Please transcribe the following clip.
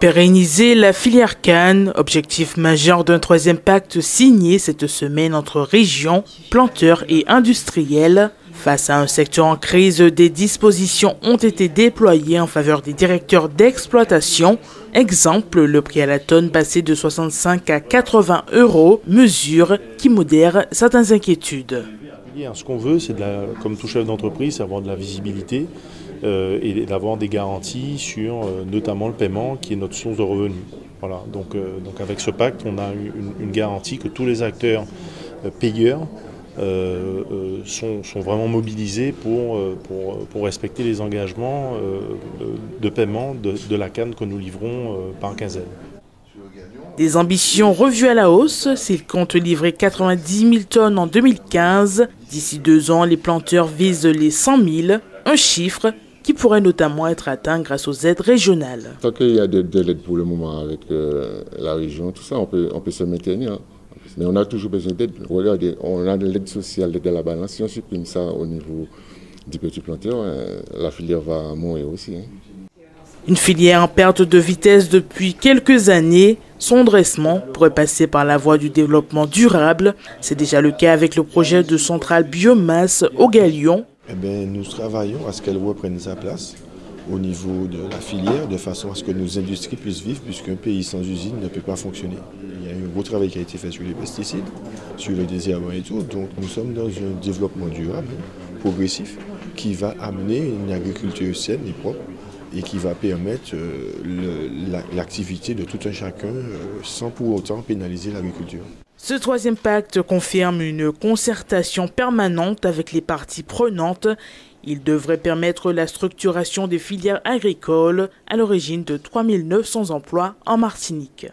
Pérenniser la filière canne, objectif majeur d'un troisième pacte signé cette semaine entre régions, planteurs et industriels. Face à un secteur en crise, des dispositions ont été déployées en faveur des directeurs d'exploitation. Exemple, le prix à la tonne passé de 65 à 80 €, mesure qui modère certaines inquiétudes. Ce qu'on veut, c'est comme tout chef d'entreprise, c'est avoir de la visibilité et d'avoir des garanties sur notamment le paiement qui est notre source de revenus. Voilà. Donc avec ce pacte, on a une garantie que tous les acteurs payeurs sont vraiment mobilisés pour respecter les engagements de paiement de la canne que nous livrons par quinzaine. Des ambitions revues à la hausse, s'ils comptent livrer 90 000 tonnes en 2015. D'ici 2 ans, les planteurs visent les 100 000, un chiffre qui pourrait notamment être atteint grâce aux aides régionales. Tant qu'il y a de l'aide pour le moment avec la région, tout ça, on peut se maintenir. Mais on a toujours besoin d'aide. Regardez, on a de l'aide sociale de la balance. Si on supprime ça au niveau du petit planteur, la filière va mourir aussi. Une filière en perte de vitesse depuis quelques années, son dressement pourrait passer par la voie du développement durable. C'est déjà le cas avec le projet de centrale biomasse au Galion. Nous travaillons à ce qu'elle reprenne sa place au niveau de la filière, de façon à ce que nos industries puissent vivre, puisqu'un pays sans usine ne peut pas fonctionner. Il y a eu un beau travail qui a été fait sur les pesticides, sur le désherbant et tout. Donc nous sommes dans un développement durable, progressif, qui va amener une agriculture saine et propre et qui va permettre l'activité de tout un chacun sans pour autant pénaliser l'agriculture. Ce troisième pacte confirme une concertation permanente avec les parties prenantes. Il devrait permettre la structuration des filières agricoles à l'origine de 3 900 emplois en Martinique.